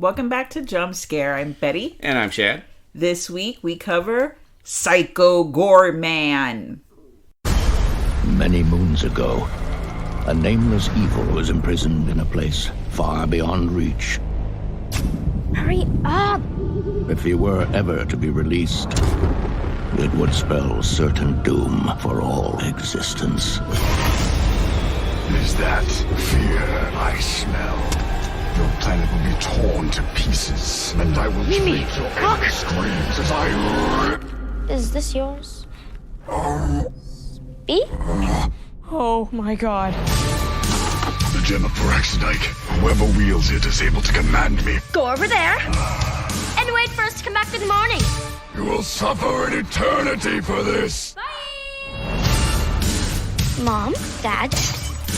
Welcome back to Jump Scare. I'm Betty. And I'm Chad. This week we cover Psycho Goreman. Many moons ago, a nameless evil was imprisoned in a place far beyond reach. Hurry up! If he were ever to be released, it would spell certain doom for all existence. Is that fear I smell? Your planet will be torn to pieces, and I will take your angry screams as I rip. Is this yours? Speak? Oh my god. The gem of Paraxidike. Whoever wields it is able to command me. Go over there and wait for us to come back in the morning. You will suffer an eternity for this. Mom, Dad,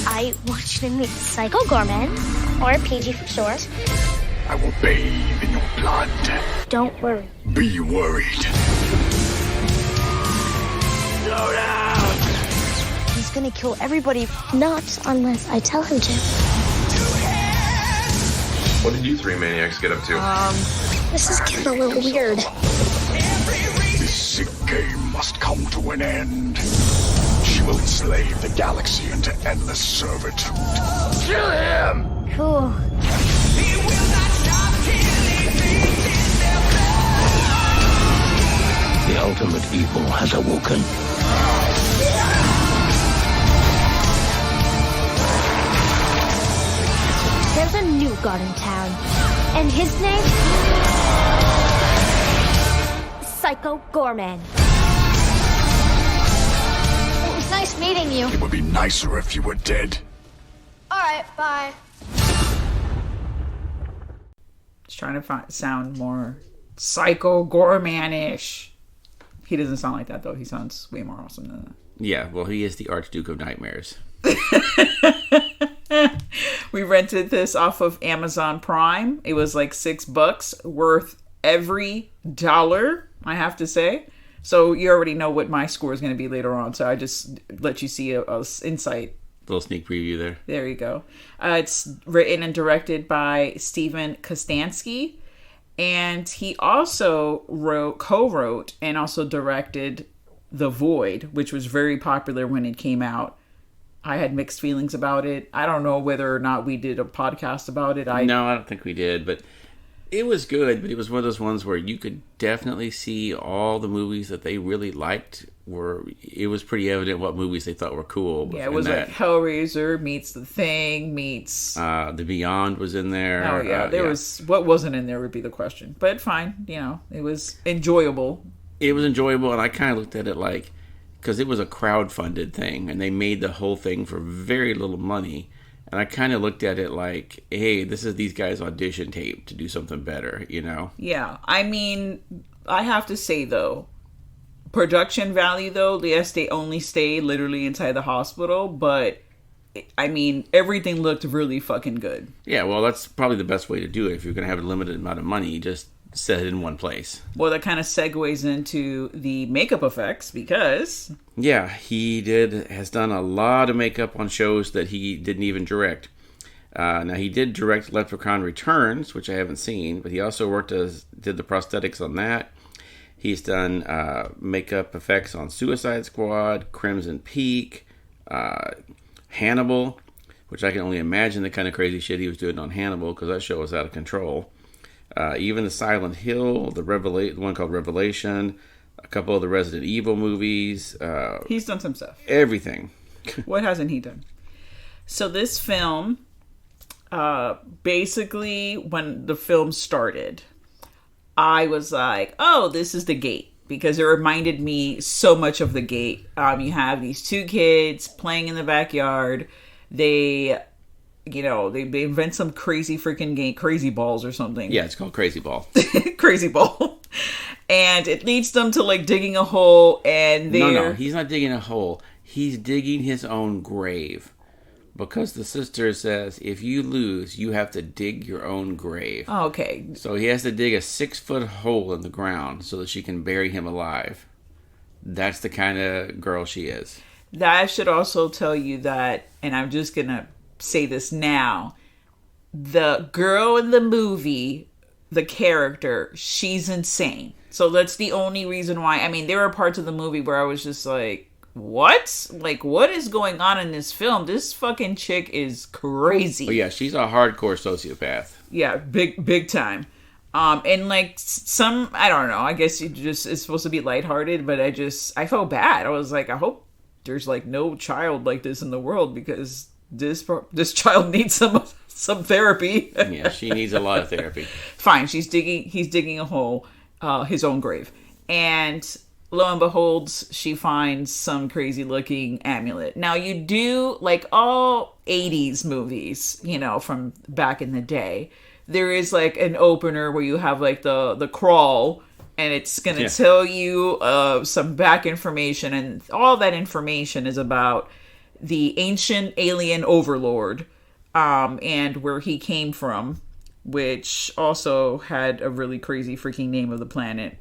I want you to meet Psycho Goreman, or PG for short. I will bathe in your blood. Don't worry. Be worried. Slow down! He's gonna kill everybody. Not unless I tell him to. What did you three maniacs get up to? This is getting a little weird. This sick game must come to an end. She will enslave the galaxy into endless servitude. Kill him! Cool. The ultimate evil has awoken. There's a new god in town, and his name? Psycho Goreman. It was nice meeting you. It would be nicer if you were dead. Alright, bye. Just trying to sound more Psycho Goreman-ish. He doesn't sound like that, though. He sounds way more awesome than that. Yeah, well, he is the Archduke of Nightmares. We rented this off of Amazon Prime. It was like $6, worth every dollar, I have to say. So you already know what my score is going to be later on. So I just let you see a insight. Little sneak preview there. There you go. It's written and directed by Steven Kostanski. And he also co-wrote and also directed The Void, which was very popular when it came out. I had mixed feelings about it. I don't know whether or not we did a podcast about it. No, I don't think we did, but it was good. But it was one of those ones where you could definitely see all the movies that they really liked. It was pretty evident what movies they thought were cool. Yeah, it was like Hellraiser meets The Thing meets... The Beyond was in there. Oh, yeah. There was... What wasn't in there would be the question. But fine, it was enjoyable. It was enjoyable, and I kind of looked at it like... Because it was a crowd-funded thing, and they made the whole thing for very little money. And I kind of looked at it like, hey, this is these guys' audition tape to do something better, Yeah. I mean, I have to say, though, production value, though, yes, they only stay literally inside the hospital, but, I mean, everything looked really fucking good. Yeah, well, that's probably the best way to do it. If you're going to have a limited amount of money, just set it in one place. Well, that kind of segues into the makeup effects because... Yeah, he has done a lot of makeup on shows that he didn't even direct. Now, he did direct Leprechaun Returns, which I haven't seen, but he also did the prosthetics on that. He's done makeup effects on Suicide Squad, Crimson Peak, Hannibal, which I can only imagine the kind of crazy shit he was doing on Hannibal, because that show was out of control. Even the Silent Hill, the one called Revelation, a couple of the Resident Evil movies. He's done some stuff. Everything. What hasn't he done? So this film, basically, when the film started, I was like, oh, this is The Gate. Because it reminded me so much of The Gate. You have these two kids playing in the backyard. They invent some crazy freaking game, Crazy Balls or something. Yeah, it's called Crazy Ball. Crazy Ball. And it leads them to, digging a hole, and No, he's not digging a hole. He's digging his own grave. Because the sister says, if you lose, you have to dig your own grave. Oh, okay. So he has to dig a 6-foot hole in the ground so that she can bury him alive. That's the kind of girl she is. That should also tell you that, and I'm just going to say this now, the girl in the movie the character, she's insane. So that's the only reason why. I mean, there were parts of the movie where I was just like, what? Like, what is going on in this film? This fucking chick is crazy. Oh yeah, she's a hardcore sociopath. Yeah, big time. And like some, I don't know, I guess it's supposed to be lighthearted, but I felt bad. I was like, I hope there's like no child like this in the world, because this child needs some therapy. Yeah, she needs a lot of therapy. Fine, he's digging a hole, his own grave. And lo and behold, she finds some crazy looking amulet. Now you do, like all 80s movies, you know, from back in the day, there is like an opener where you have like the crawl, and it's going to tell you some back information, and all that information is about the ancient alien overlord, and where he came from, which also had a really crazy freaking name of the planet.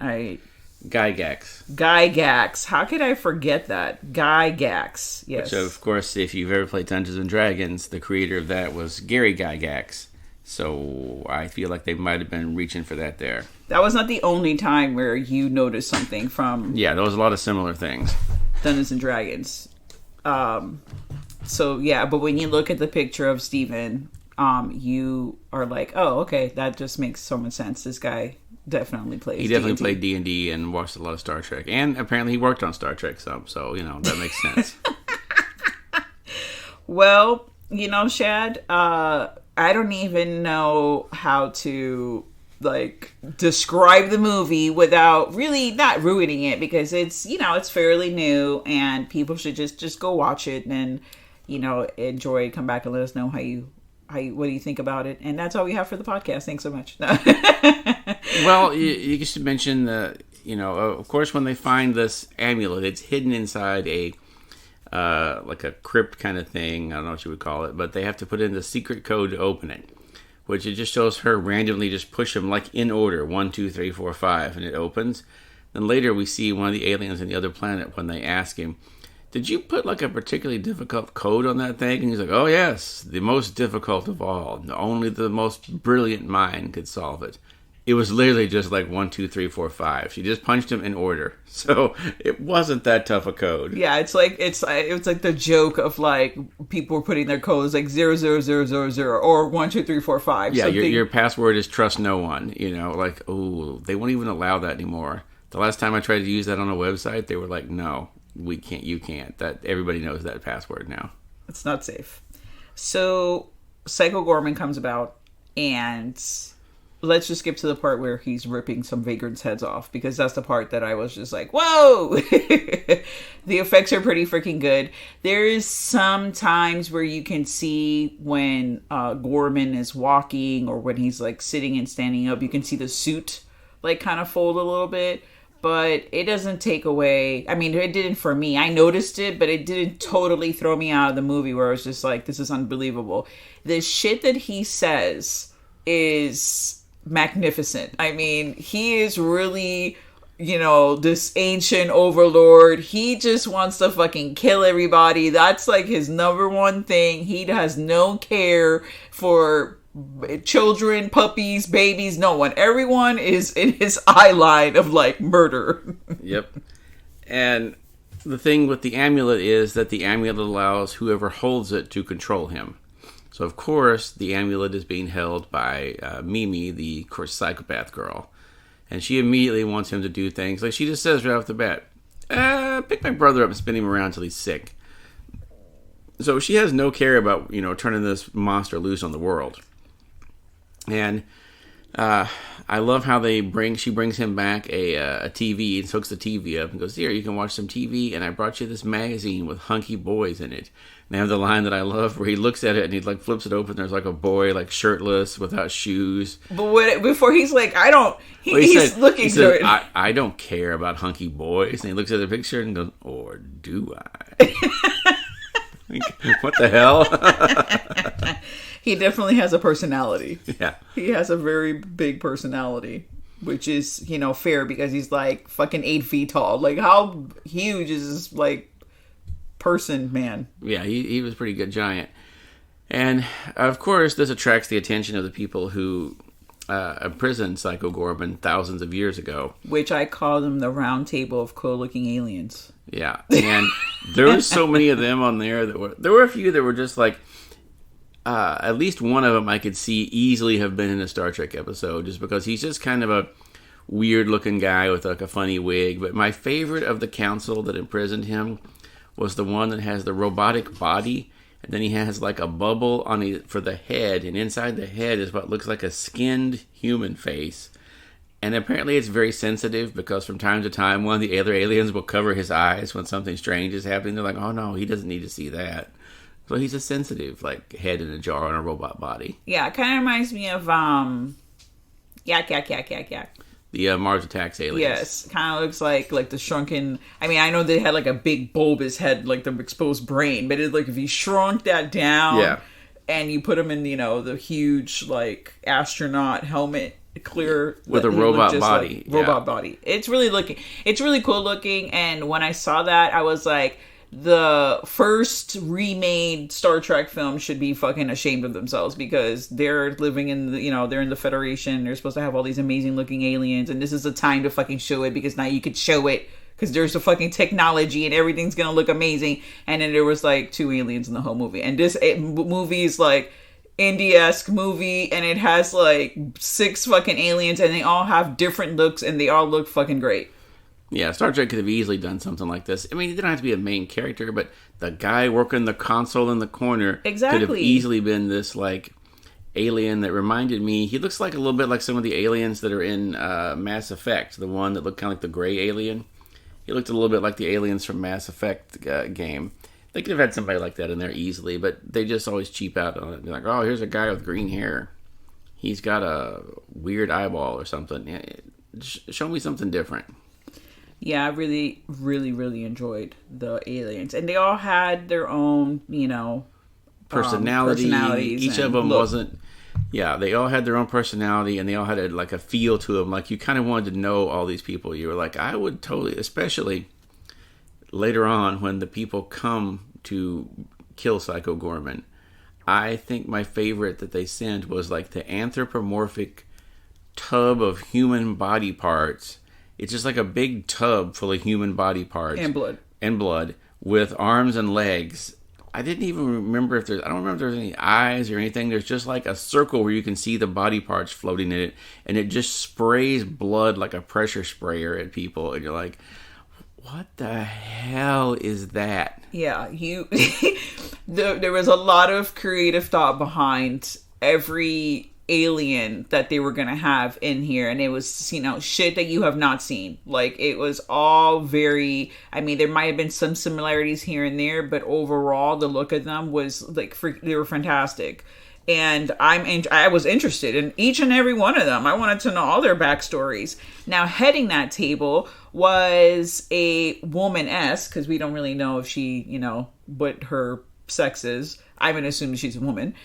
Gygax. How could I forget that? Gygax. Yes. Which, of course, if you've ever played Dungeons and Dragons, the creator of that was Gary Gygax. So I feel like they might have been reaching for that there. That was not the only time where you noticed something from... Yeah, there was a lot of similar things. Dungeons and Dragons. So, yeah, but when you look at the picture of Steven, you are like, oh, okay, that just makes so much sense. This guy definitely plays D&D. He definitely played D&D and watched a lot of Star Trek. And apparently he worked on Star Trek some, so, you know, that makes sense. Well, you know, Shad, I don't even know how to, like, describe the movie without really not ruining it, because it's, you know, it's fairly new, and people should just go watch it and, you know, enjoy it. Come back and let us know what do you think about it. And that's all we have for the podcast. Thanks so much. Well, you should mention you know, of course, when they find this amulet, it's hidden inside a like a crypt kind of thing. I don't know what you would call it, but they have to put in the secret code to open it, which it just shows her randomly just push them like in order, 1, 2, 3, 4, 5, and it opens. Then later we see one of the aliens on the other planet when they ask him, did you put like a particularly difficult code on that thing? And he's like, oh yes, the most difficult of all. Only the most brilliant mind could solve it. It was literally just like 1, 2, 3, 4, 5. She just punched him in order, so it wasn't that tough a code. Yeah, it's like the joke of like people were putting their codes like 00000 or 1, 2, 3, 4, 5. Yeah, your password is trust no one. You know, like they won't even allow that anymore. The last time I tried to use that on a website, they were like, no, we can't. You can't. That everybody knows that password now. It's not safe. So Psycho Goreman comes about, and let's just skip to the part where he's ripping some vagrants' heads off, because that's the part that I was just like, whoa! The effects are pretty freaking good. There is some times where you can see when Goreman is walking, or when he's like sitting and standing up, you can see the suit like kind of fold a little bit, but it doesn't take away. I mean, it didn't for me. I noticed it, but it didn't totally throw me out of the movie where I was just like, this is unbelievable. The shit that he says is magnificent. I mean, he is really, you know, this ancient overlord. He just wants to fucking kill everybody. That's like his number one thing. He has no care for children, puppies, babies, no one. Everyone is in his eye line of like murder. Yep. And the thing with the amulet is that the amulet allows whoever holds it to control him. So, of course, the amulet is being held by Mimi, the psychopath girl. And she immediately wants him to do things. Like, she just says right off the bat, pick my brother up and spin him around until he's sick. So she has no care about, you know, turning this monster loose on the world. And I love how she brings him back a TV and hooks the TV up and goes, here, you can watch some TV, and I brought you this magazine with hunky boys in it. And they have the line that I love where he looks at it and he like flips it open. There's like a boy like shirtless without shoes. But before he's like, I don't. He said, looking good. I don't care about hunky boys. And he looks at the picture and goes, or do I? Like, what the hell? He definitely has a personality. Yeah. He has a very big personality, which is, you know, fair because he's like fucking 8 feet tall. Like, how huge is this, like, person, man? Yeah, he was a pretty good giant. And, of course, this attracts the attention of the people who imprisoned Psycho Goreman thousands of years ago. Which I call them the round table of cool-looking aliens. Yeah, and there were so many of them on there. There were a few that were just like, at least one of them I could see easily have been in a Star Trek episode, just because he's just kind of a weird-looking guy with like a funny wig. But my favorite of the council that imprisoned him was the one that has the robotic body, and then he has like a bubble for the head, and inside the head is what looks like a skinned human face. And apparently it's very sensitive, because from time to time one of the other aliens will cover his eyes when something strange is happening. They're like, oh no, he doesn't need to see that. So he's a sensitive, like, head in a jar on a robot body. Yeah, it kind of reminds me of Yak. The Mars Attacks aliens. Yes, kind of looks like the shrunken. I mean, I know they had like a big bulbous head, like the exposed brain, but it's like if you shrunk that down, and you put him in, the huge like astronaut helmet, clear with a robot body, robot body. It's really cool looking. And when I saw that, I was like, the first remade Star Trek film should be fucking ashamed of themselves, because they're living in they're in the Federation. They're supposed to have all these amazing looking aliens, and this is the time to fucking show it, because now you could show it, because there's the fucking technology and everything's gonna look amazing. And then there was like 2 aliens in the whole movie, and this movie is like indie-esque movie, and it has like 6 fucking aliens, and they all have different looks, and they all look fucking great. Yeah, Star Trek could have easily done something like this. I mean, it didn't have to be a main character, but the guy working the console in the corner could have easily been this, like, alien that reminded me. He looks like a little bit like some of the aliens that are in Mass Effect, the one that looked kind of like the gray alien. He looked a little bit like the aliens from Mass Effect game. They could have had somebody like that in there easily, but they just always cheap out on it. They're like, oh, here's a guy with green hair. He's got a weird eyeball or something. Yeah, show me something different. Yeah, I really, really, really enjoyed the aliens. And they all had their own, personalities. Each of them wasn't... Yeah, they all had their own personality, and they all had a feel to them. Like, you kind of wanted to know all these people. You were like, I would totally... Especially later on when the people come to kill Psycho Goreman. I think my favorite that they sent was like the anthropomorphic tub of human body parts. It's just like a big tub full of human body parts. And blood. With arms and legs. I didn't even remember I don't remember if there's any eyes or anything. There's just like a circle where you can see the body parts floating in it. And it just sprays blood like a pressure sprayer at people. And you're like, what the hell is that? Yeah, there was a lot of creative thought behind every alien that they were gonna have in here, and it was shit that you have not seen. Like, it was all very, I mean, there might have been some similarities here and there, but overall the look of them was like they were fantastic. And I was interested in each and every one of them. I wanted to know all their backstories. Now, heading that table was a woman-esque, because we don't really know if she, what her sex is. I'm gonna assume she's a woman.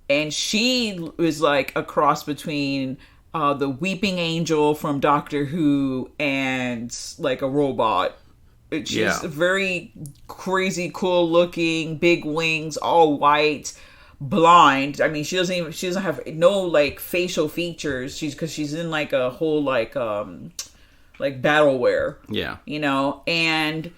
And she was like a cross between the Weeping Angel from Doctor Who and like a robot. She's very crazy, cool looking, big wings, all white, blind. I mean, she doesn't have no like facial features. Because she's in like a whole like battle wear. Yeah. And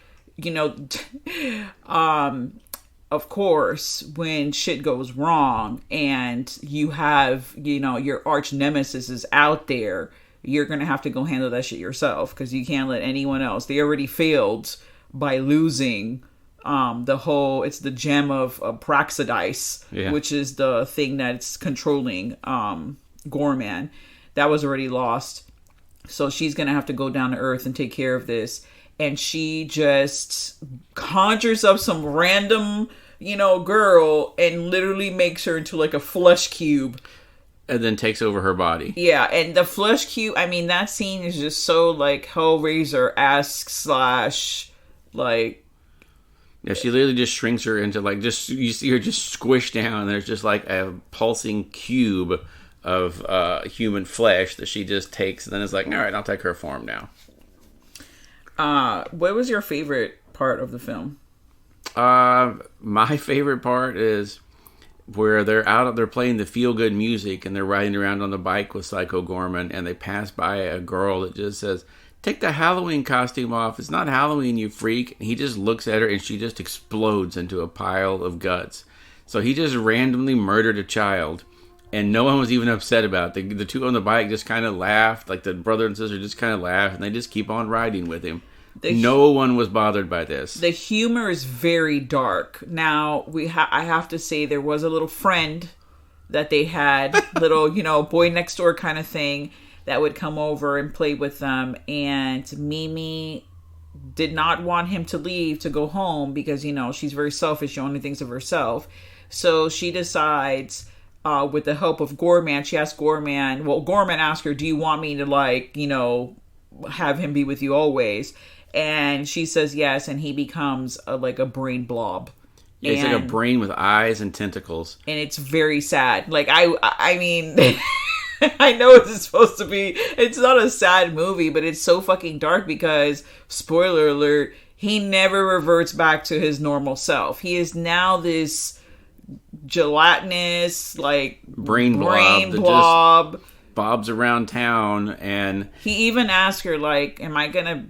of course, when shit goes wrong and you have, your arch nemesis is out there, you're going to have to go handle that shit yourself, because you can't let anyone else. They already failed by losing it's the gem of Praxidis, which is the thing that's controlling Goreman. That was already lost. So she's going to have to go down to Earth and take care of this. And she just conjures up some random, girl and literally makes her into like a flesh cube. And then takes over her body. Yeah, and the flesh cube, I mean, that scene is just so like Hellraiser-esque / like... Yeah, she literally just shrinks her into like, you see her just squished down, and there's just like a pulsing cube of human flesh that she just takes, and then is like, all right, I'll take her form now. What was your favorite part of the film? My favorite part is where they're playing the feel good music and they're riding around on the bike with Psycho Goreman, and they pass by a girl that just says, "Take the Halloween costume off. It's not Halloween, you freak." And he just looks at her and she just explodes into a pile of guts. So he just randomly murdered a child, and no one was even upset about it. The two on the bike just kind of laughed, like the brother and sister just kind of laughed, and they just keep on riding with him. No one was bothered by this. The humor is very dark. Now, I have to say there was a little friend that they had, little, boy next door kind of thing, that would come over and play with them. And Mimi did not want him to leave to go home because, she's very selfish. She only thinks of herself. So she decides, with the help of Goreman, she asked Goreman, Goreman asked her, "Do you want me to, have him be with you always?" And she says yes, and he becomes like a brain blob. Yeah, he's like a brain with eyes and tentacles. And it's very sad. Like, I mean, I know it's supposed to be, it's not a sad movie, but it's so fucking dark because, spoiler alert, he never reverts back to his normal self. He is now this gelatinous, like, brain blob that just bobs around town. And he even asked her, like, "Am I gonna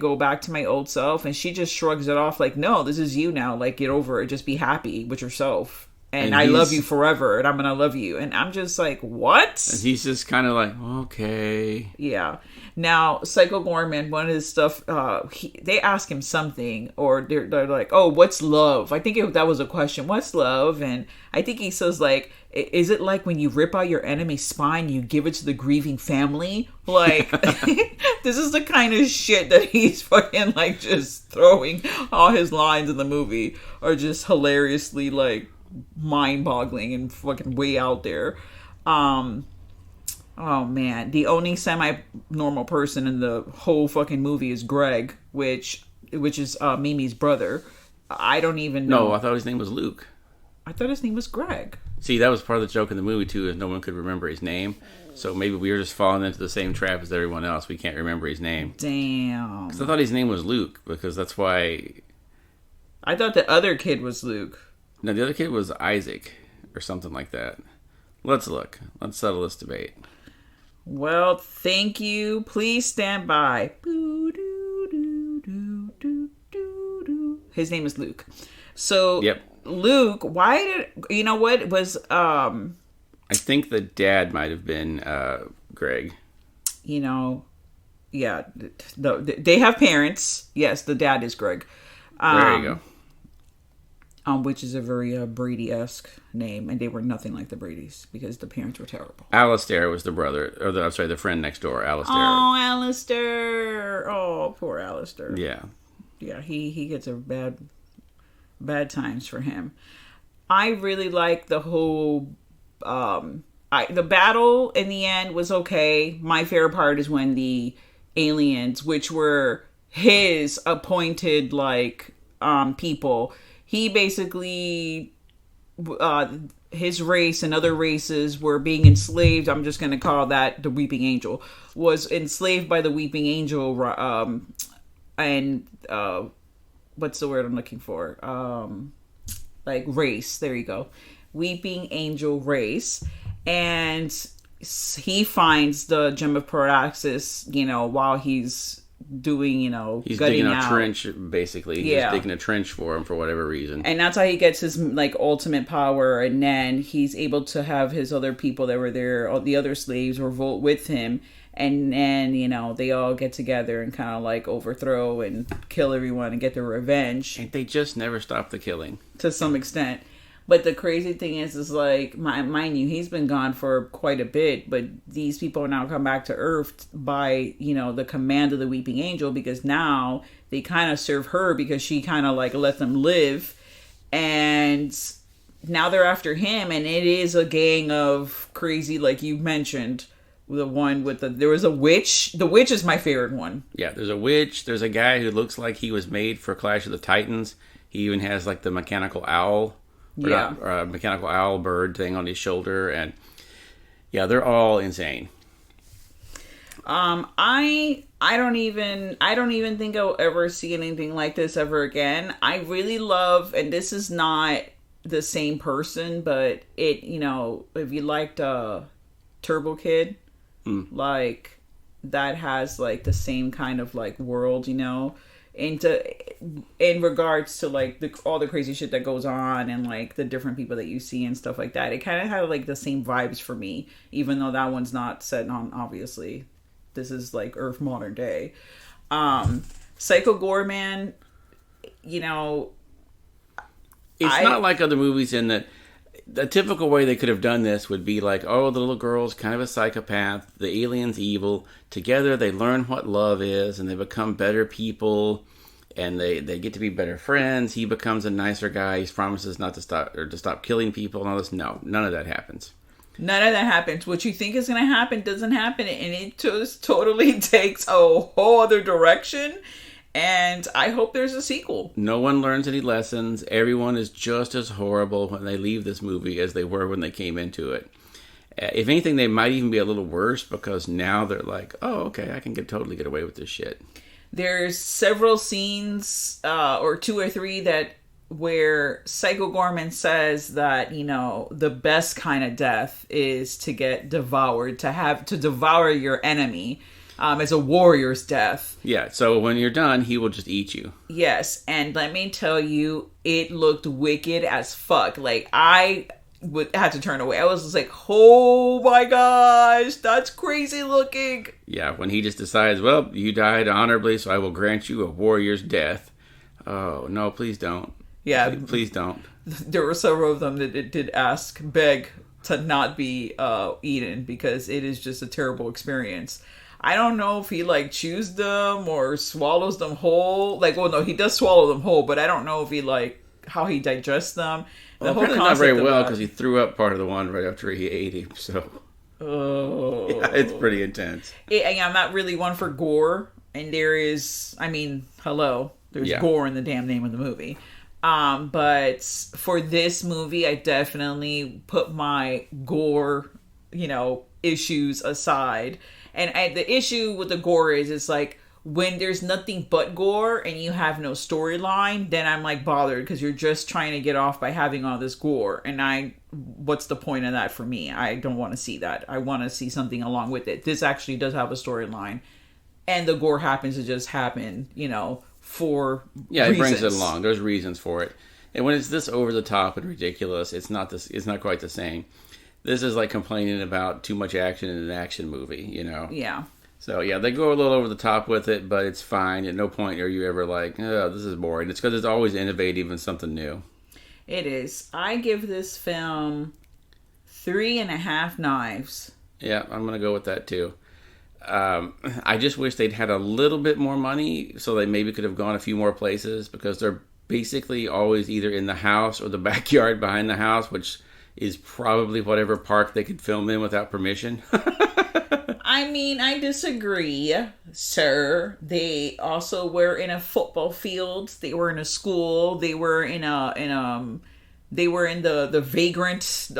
go back to my old self?" And she just shrugs it off like, "No, this is you now. Like, get over it. Just be happy with yourself. And I love you forever, and I'm gonna love you." And I'm just like, what? And he's just kind of like, okay. Yeah. Now, Psycho Goreman, one of his stuff, they ask him something, or they're like, "Oh, what's love?" I think that was a question. What's love? And I think he says, like, "Is it like when you rip out your enemy's spine, you give it to the grieving family?" Like, this is the kind of shit that he's fucking, like, just throwing. All his lines in the movie are just hilariously, like, mind-boggling and fucking way out there. Oh man, the only semi-normal person in the whole fucking movie is Greg, which is Mimi's brother. I don't even know. No, I thought his name was Luke. I thought his name was Greg. See, that was part of the joke in the movie too, is no one could remember his name. So maybe we were just falling into the same trap as everyone else. We can't remember his name. Damn. Because I thought his name was Luke, because that's why. I thought the other kid was Luke. No, the other kid was Isaac, or something like that. Let's look. Let's settle this debate. Well, thank you. Please stand by. His name is Luke. So, yep. Luke, why did... You know what? It was... I think the dad might have been Greg. Yeah. They have parents. Yes, the dad is Greg. There you go. Which is a very Brady-esque name, and they were nothing like the Bradys because the parents were terrible. Alistair was the brother, or the friend next door, Alistair. Oh, Alistair! Oh, poor Alistair. Yeah, yeah, he gets a bad times for him. I really like the whole. The battle in the end was okay. My favorite part is when the aliens, which were his appointed people. He basically, his race and other races were being enslaved. I'm just going to call that the Weeping Angel. Was enslaved by the Weeping Angel, what's the word I'm looking for? Race. There you go. Weeping Angel race. And he finds the Gem of Paraxis, while he's doing, he's digging a trench, basically. Yeah. He's digging a trench for him for whatever reason. And that's how he gets his, ultimate power. And then he's able to have his other people that were there, all the other slaves, revolt with him. And then, they all get together and kind of, overthrow and kill everyone and get their revenge. And they just never stop the killing. To some extent. But the crazy thing is mind you, he's been gone for quite a bit, but these people now come back to Earth by, the command of the Weeping Angel, because now they kind of serve her because she kind of let them live. And now they're after him, and it is a gang of crazy, like you mentioned, the one with there was a witch. The witch is my favorite one. Yeah, there's a witch. There's a guy who looks like he was made for Clash of the Titans. He even has the mechanical owl. Or a mechanical owl bird thing on his shoulder, and yeah, they're all insane. I don't even think I'll ever see anything like this ever again. I really love, and this is not the same person, but it, if you liked Turbo Kid, like that has like the same kind of like world, in regards to like all the crazy shit that goes on and like the different people that you see and stuff like that. It kind of had like the same vibes for me, even though that one's not set on, obviously. This is like Earth modern day. Psycho Goreman, it's not like other movies in that the typical way they could have done this would be like, oh, the little girl's kind of a psychopath, the alien's evil. Together they learn what love is and they become better people and they get to be better friends. He becomes a nicer guy. He promises not to stop killing people and all this. No, none of that happens. None of that happens. What you think is going to happen doesn't happen, and it just totally takes a whole other direction. And I hope there's a sequel. No one learns any lessons. Everyone is just as horrible when they leave this movie as they were when they came into it. If anything, they might even be a little worse because now they're like, oh, okay, I can totally get away with this shit. There's several scenes, or 2 or 3, where Psycho Goreman says that, the best kind of death is to get devoured, to devour your enemy. As a warrior's death. Yeah, so when you're done, he will just eat you. Yes, and let me tell you, it looked wicked as fuck. Like, I had to turn away. I was just like, oh my gosh, that's crazy looking. Yeah, when he just decides, well, you died honorably, so I will grant you a warrior's death. Oh, no, please don't. Yeah. Please don't. There were several of them that did beg to not be eaten because it is just a terrible experience. I don't know if he like chews them or swallows them whole. Like, well, no, he does swallow them whole, but I don't know if he like how he digests them. Well, apparently not very well because he threw up part of the one right after he ate him. So, yeah, it's pretty intense. I'm not really one for gore, and there's gore in the damn name of the movie. But for this movie, I definitely put my gore, issues aside. And the issue with the gore is it's like when there's nothing but gore and you have no storyline, then I'm like bothered because you're just trying to get off by having all this gore. And what's the point of that for me? I don't want to see that. I want to see something along with it. This actually does have a storyline, and the gore happens to just happen, for reasons. It brings it along. There's reasons for it. And when it's this over the top and ridiculous, it's not quite the same. This is like complaining about too much action in an action movie, Yeah. So, yeah, they go a little over the top with it, but it's fine. At no point are you ever like, oh, this is boring. It's because it's always innovative and something new. It is. I give this film 3.5 knives. Yeah, I'm going to go with that, too. I just wish they'd had a little bit more money so they maybe could have gone a few more places because they're basically always either in the house or the backyard behind the house, which is probably whatever park they could film in without permission. I disagree, sir. They also were in a football field. They were in a school. They were in the vagrant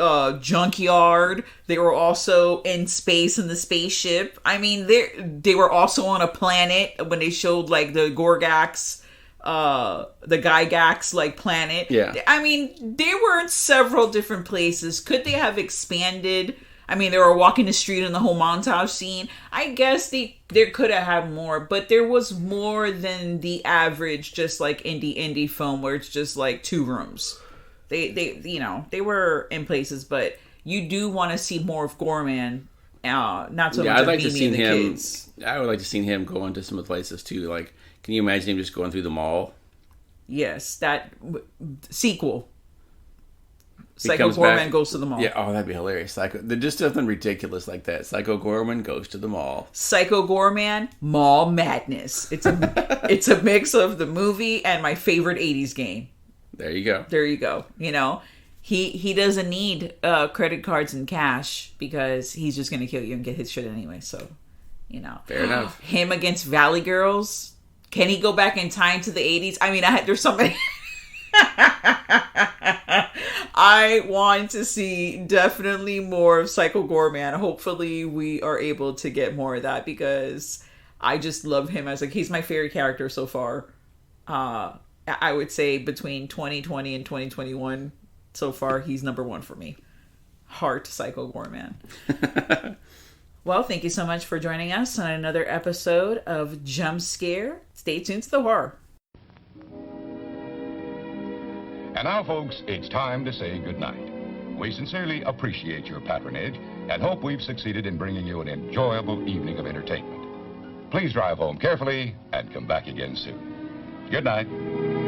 junkyard. They were also in space in the spaceship. They were also on a planet when they showed like the Gorgax, the Gygax like planet. Yeah. They were in several different places. Could they have expanded? They were walking the street in the whole montage scene. I guess there could have had more, but there was more than the average just like indie film where it's just like 2 rooms. They were in places, but you do want to see more of Goreman. Not so much I'd like of to see Mimi and the him. kids. I would like to see him go into some of the places too. Like, can you imagine him just going through the mall? Yes, that sequel. Psycho Goreman goes to the mall. Yeah, oh, that'd be hilarious. There's just something ridiculous like that. Psycho Goreman goes to the mall. Psycho Goreman, Mall Madness. It's a mix of the movie and my favorite 80s game. There you go. There you go. He doesn't need credit cards and cash because he's just going to kill you and get his shit anyway. So, Fair enough. Him against Valley Girls. Can he go back in time to the 80s? There's somebody... I want to see definitely more of Psycho Goreman. Hopefully we are able to get more of that because I just love him as he's my favorite character so far. I would say between 2020 and 2021, so far, he's number one for me. Heart Psycho Goreman. Well, thank you so much for joining us on another episode of Jump Scare. Stay tuned to the horror. And now, folks, it's time to say goodnight. We sincerely appreciate your patronage and hope we've succeeded in bringing you an enjoyable evening of entertainment. Please drive home carefully and come back again soon. Good night.